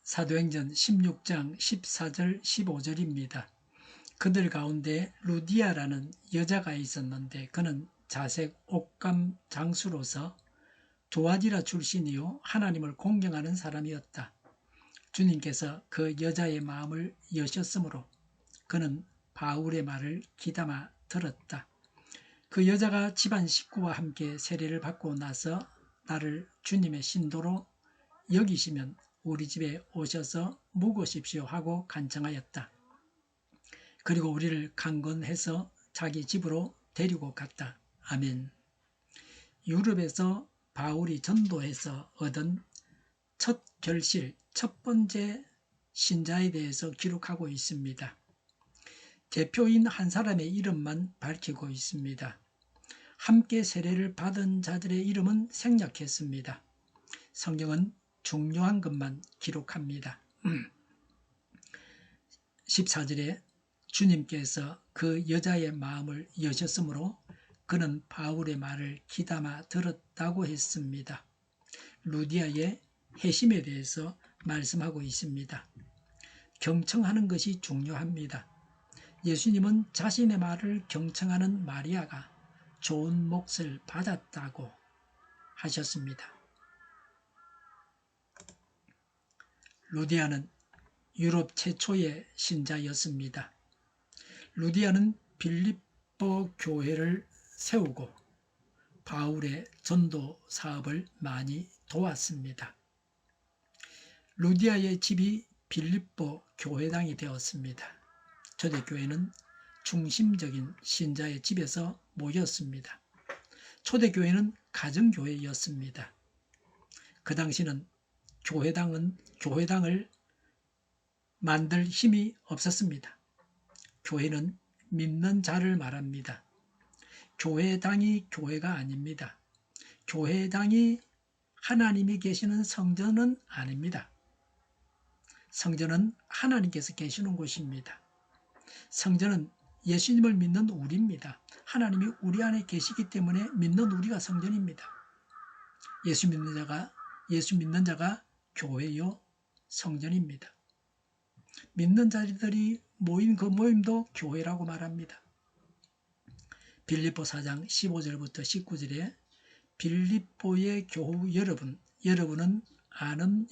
사도행전 16장 14절 15절입니다. 그들 가운데 루디아라는 여자가 있었는데 그는 자색 옷감 장수로서 두아디라 출신이요 하나님을 공경하는 사람이었다. 주님께서 그 여자의 마음을 여셨으므로 그는 바울의 말을 귀담아 들었다. 그 여자가 집안 식구와 함께 세례를 받고 나서 나를 주님의 신도로 여기시면 우리 집에 오셔서 묵으십시오 하고 간청하였다. 그리고 우리를 강건해서 자기 집으로 데리고 갔다. 아멘. 유럽에서 바울이 전도해서 얻은 첫 결실, 첫 번째 신자에 대해서 기록하고 있습니다. 대표인 한 사람의 이름만 밝히고 있습니다. 함께 세례를 받은 자들의 이름은 생략했습니다. 성경은 중요한 것만 기록합니다. 14절에 주님께서 그 여자의 마음을 여셨으므로 그는 바울의 말을 귀담아 들었다고 했습니다. 루디아의 회심에 대해서 말씀하고 있습니다. 경청하는 것이 중요합니다. 예수님은 자신의 말을 경청하는 마리아가 좋은 몫을 받았다고 하셨습니다. 루디아는 유럽 최초의 신자였습니다. 루디아는 빌립보 교회를 세우고 바울의 전도 사업을 많이 도왔습니다. 루디아의 집이 빌립보 교회당이 되었습니다. 초대교회는 중심적인 신자의 집에서 모였습니다. 초대교회는 가정교회였습니다. 그 당시는 교회당을 만들 힘이 없었습니다. 교회는 믿는 자를 말합니다. 교회당이 교회가 아닙니다. 교회당이 하나님이 계시는 성전은 아닙니다. 성전은 하나님께서 계시는 곳입니다. 성전은 예수님을 믿는 우리입니다. 하나님이 우리 안에 계시기 때문에 믿는 우리가 성전입니다. 예수 믿는 자가 교회요 성전입니다. 믿는 자들이 모인 그 모임도 교회라고 말합니다. 빌립보 4장 15절부터 19절에 빌립보의 교우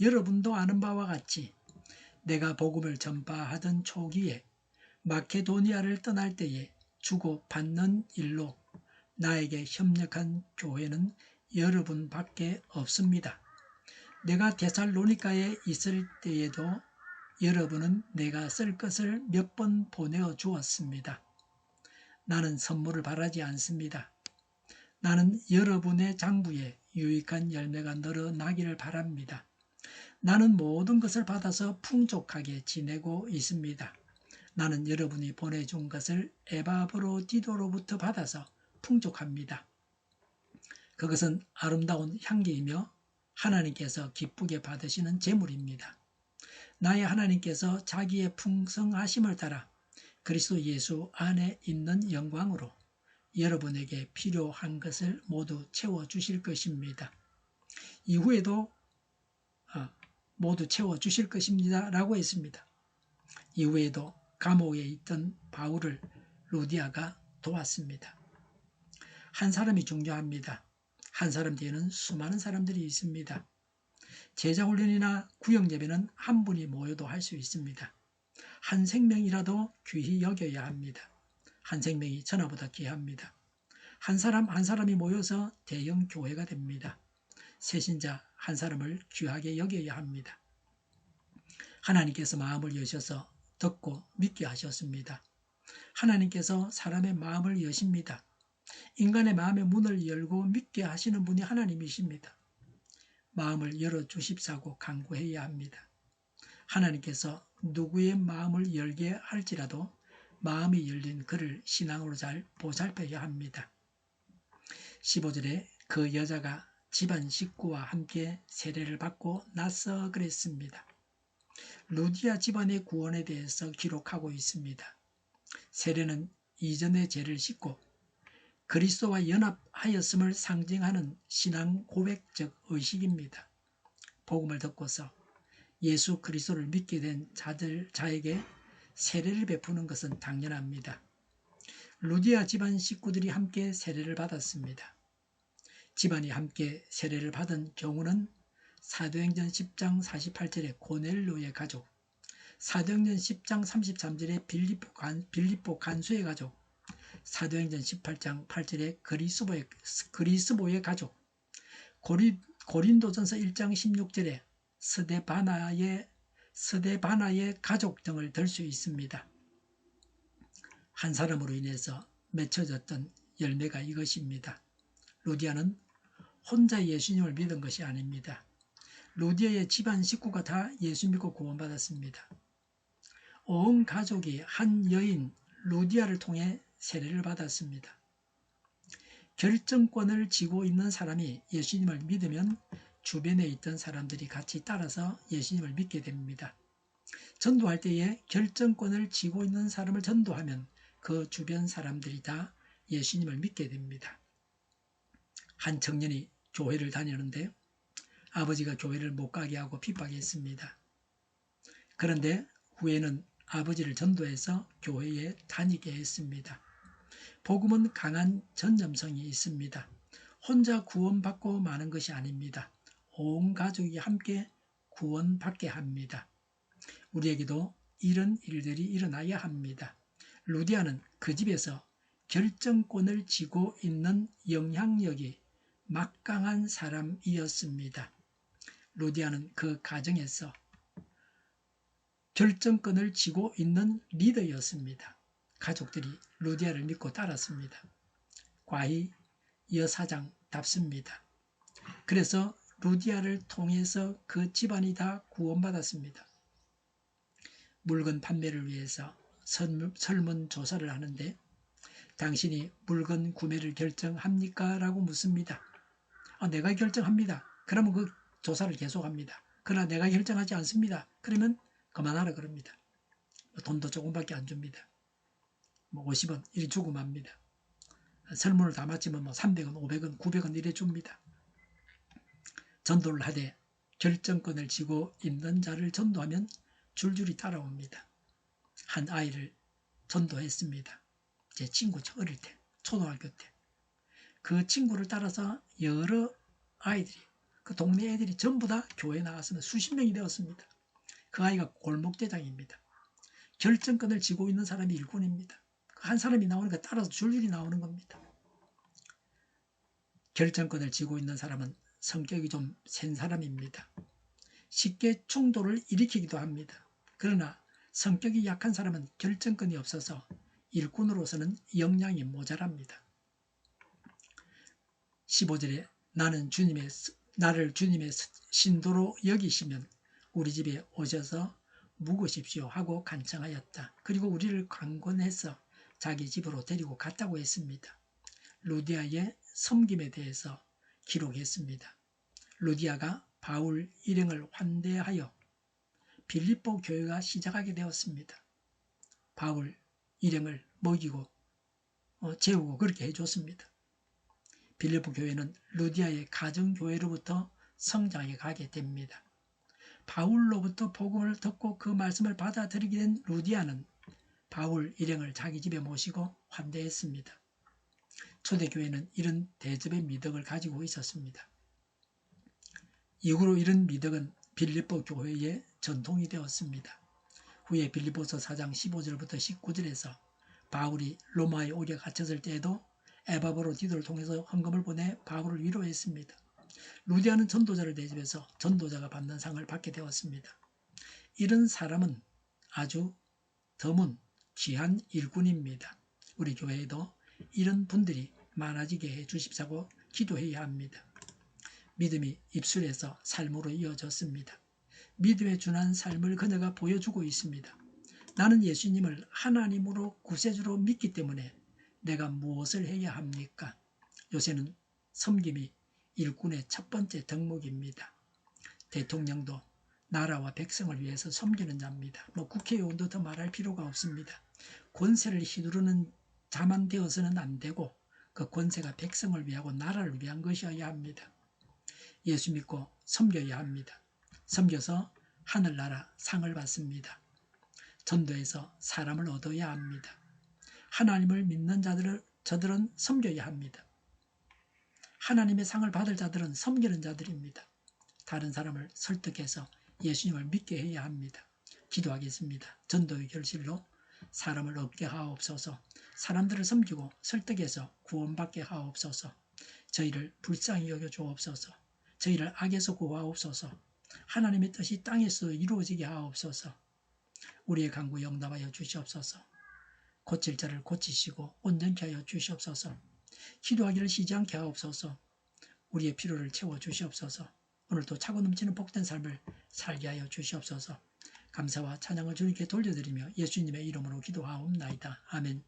여러분도 아는 바와 같이 내가 복음을 전파하던 초기에 마케도니아를 떠날 때에 주고받는 일로 나에게 협력한 교회는 여러분밖에 없습니다. 내가 데살로니가에 있을 때에도 여러분은 내가 쓸 것을 몇 번 보내어 주었습니다. 나는 선물을 바라지 않습니다. 나는 여러분의 장부에 유익한 열매가 늘어나기를 바랍니다. 나는 모든 것을 받아서 풍족하게 지내고 있습니다. 나는 여러분이 보내준 것을 에바브로디도로부터 받아서 풍족합니다. 그것은 아름다운 향기이며 하나님께서 기쁘게 받으시는 제물입니다. 나의 하나님께서 자기의 풍성하심을 따라 그리스도 예수 안에 있는 영광으로 여러분에게 필요한 것을 모두 채워주실 것입니다. 이후에도 모두 채워주실 것입니다 라고 했습니다. 이후에도 감옥에 있던 바울을 루디아가 도왔습니다. 한 사람이 중요합니다. 한 사람 뒤에는 수많은 사람들이 있습니다. 제자훈련이나 구역예배는 한 분이 모여도 할 수 있습니다. 한 생명이라도 귀히 여겨야 합니다. 한 생명이 전화보다 귀합니다. 한 사람 한 사람이 모여서 대형 교회가 됩니다. 새신자 한 사람을 귀하게 여겨야 합니다. 하나님께서 마음을 여셔서 듣고 믿게 하셨습니다. 하나님께서 사람의 마음을 여십니다. 인간의 마음의 문을 열고 믿게 하시는 분이 하나님이십니다. 마음을 열어주십사고 간구해야 합니다. 하나님께서 누구의 마음을 열게 할지라도 마음이 열린 그를 신앙으로 잘 보살펴야 합니다. 15절에 그 여자가 집안 식구와 함께 세례를 받고 나서 그랬습니다. 루디아 집안의 구원에 대해서 기록하고 있습니다. 세례는 이전의 죄를 씻고 그리스도와 연합하였음을 상징하는 신앙 고백적 의식입니다. 복음을 듣고서 예수 그리스도를 믿게 된 자에게 세례를 베푸는 것은 당연합니다. 루디아 집안 식구들이 함께 세례를 받았습니다. 집안이 함께 세례를 받은 경우는 사도행전 10장 48절의 고넬료의 가족, 사도행전 10장 33절의 빌립보 간수의 가족, 사도행전 18장 8절의 그리스보의 가족, 고린도전서 1장 16절에 스데바나의 가족 등을 들 수 있습니다. 한 사람으로 인해서 맺혀졌던 열매가 이것입니다. 루디아는 혼자 예수님을 믿은 것이 아닙니다. 루디아의 집안 식구가 다 예수 믿고 구원받았습니다. 온 가족이 한 여인 루디아를 통해 세례를 받았습니다. 결정권을 쥐고 있는 사람이 예수님을 믿으면 주변에 있던 사람들이 같이 따라서 예수님을 믿게 됩니다. 전도할 때에 결정권을 쥐고 있는 사람을 전도하면 그 주변 사람들이 다 예수님을 믿게 됩니다. 한 청년이 교회를 다니는데 아버지가 교회를 못 가게 하고 핍박했습니다. 그런데 후에는 아버지를 전도해서 교회에 다니게 했습니다. 복음은 강한 전념성이 있습니다. 혼자 구원받고 마는 것이 아닙니다. 온 가족이 함께 구원받게 합니다. 우리에게도 이런 일들이 일어나야 합니다. 루디아는 그 집에서 결정권을 쥐고 있는 영향력이 막강한 사람이었습니다. 루디아는 그 가정에서 결정권을 쥐고 있는 리더였습니다. 가족들이 루디아를 믿고 따랐습니다. 과히 여사장답습니다. 그래서 루디아를 통해서 그 집안이 다 구원받았습니다. 물건 판매를 위해서 설문조사를 하는데 당신이 물건 구매를 결정합니까? 라고 묻습니다. 내가 결정합니다. 그러면 그 조사를 계속합니다. 그러나 내가 결정하지 않습니다. 그러면 그만하라 그럽니다. 돈도 조금밖에 안 줍니다. 50원 이리 주고 맙니다. 설문을 다 마치면 300원, 500원, 900원 이래 줍니다. 전도를 하되 결정권을 쥐고 있는 자를 전도하면 줄줄이 따라옵니다. 한 아이를 전도했습니다. 제 친구죠. 어릴 때, 초등학교 때. 그 친구를 따라서 여러 아이들이, 그 동네 애들이 전부 다 교회에 나갔으면 수십 명이 되었습니다. 그 아이가 골목대장입니다. 결정권을 쥐고 있는 사람이 일꾼입니다. 한 사람이 나오니까 따라서 줄줄이 나오는 겁니다. 결정권을 쥐고 있는 사람은 성격이 좀 센 사람입니다. 쉽게 충돌을 일으키기도 합니다. 그러나 성격이 약한 사람은 결정권이 없어서 일꾼으로서는 역량이 모자랍니다. 15절에 나를 주님의 신도로 여기시면 우리 집에 오셔서 묵으십시오 하고 간청하였다. 그리고 우리를 강권해서 자기 집으로 데리고 갔다고 했습니다. 루디아의 섬김에 대해서 기록했습니다. 루디아가 바울 일행을 환대하여 빌립보 교회가 시작하게 되었습니다. 바울 일행을 먹이고 재우고 그렇게 해줬습니다. 빌립보 교회는 루디아의 가정교회로부터 성장해 가게 됩니다. 바울로부터 복음을 듣고 그 말씀을 받아들이게 된 루디아는 바울 일행을 자기 집에 모시고 환대했습니다. 초대교회는 이런 대접의 미덕을 가지고 있었습니다. 이후로 이런 미덕은 빌립보 교회의 전통이 되었습니다. 후에 빌립보서 4장 15절부터 19절에서 바울이 로마에 오려 갇혔을 때에도 에바브로디도를 통해서 헌금을 보내 바울을 위로했습니다. 루디아는 전도자를 대접해서 전도자가 받는 상을 받게 되었습니다. 이런 사람은 아주 드문 귀한 일꾼입니다. 우리 교회에도 이런 분들이 많아지게 해 주십사고 기도해야 합니다. 믿음이 입술에서 삶으로 이어졌습니다. 믿음에 준한 삶을 그녀가 보여주고 있습니다. 나는 예수님을 하나님으로 구세주로 믿기 때문에 내가 무엇을 해야 합니까? 요새는 섬김이 일꾼의 첫 번째 덕목입니다. 대통령도 나라와 백성을 위해서 섬기는 자입니다. 국회의원도 더 말할 필요가 없습니다. 권세를 휘두르는 자만 되어서는 안 되고 그 권세가 백성을 위하고 나라를 위한 것이어야 합니다. 예수 믿고 섬겨야 합니다. 섬겨서 하늘나라 상을 받습니다. 전도에서 사람을 얻어야 합니다. 하나님을 믿는 저들은 섬겨야 합니다. 하나님의 상을 받을 자들은 섬기는 자들입니다. 다른 사람을 설득해서 예수님을 믿게 해야 합니다. 기도하겠습니다. 전도의 결실로 사람을 얻게 하옵소서. 사람들을 섬기고 설득해서 구원받게 하옵소서. 저희를 불쌍히 여겨 주옵소서. 저희를 악에서 구하옵소서. 하나님의 뜻이 땅에서 이루어지게 하옵소서. 우리의 간구 영답하여 주시옵소서. 고칠 자를 고치시고 온전케 하여 주시옵소서. 기도하기를 쉬지 않게 하옵소서. 우리의 필요를 채워 주시옵소서. 오늘도 차고 넘치는 복된 삶을 살게 하여 주시옵소서. 감사와 찬양을 주님께 돌려드리며 예수님의 이름으로 기도하옵나이다. 아멘.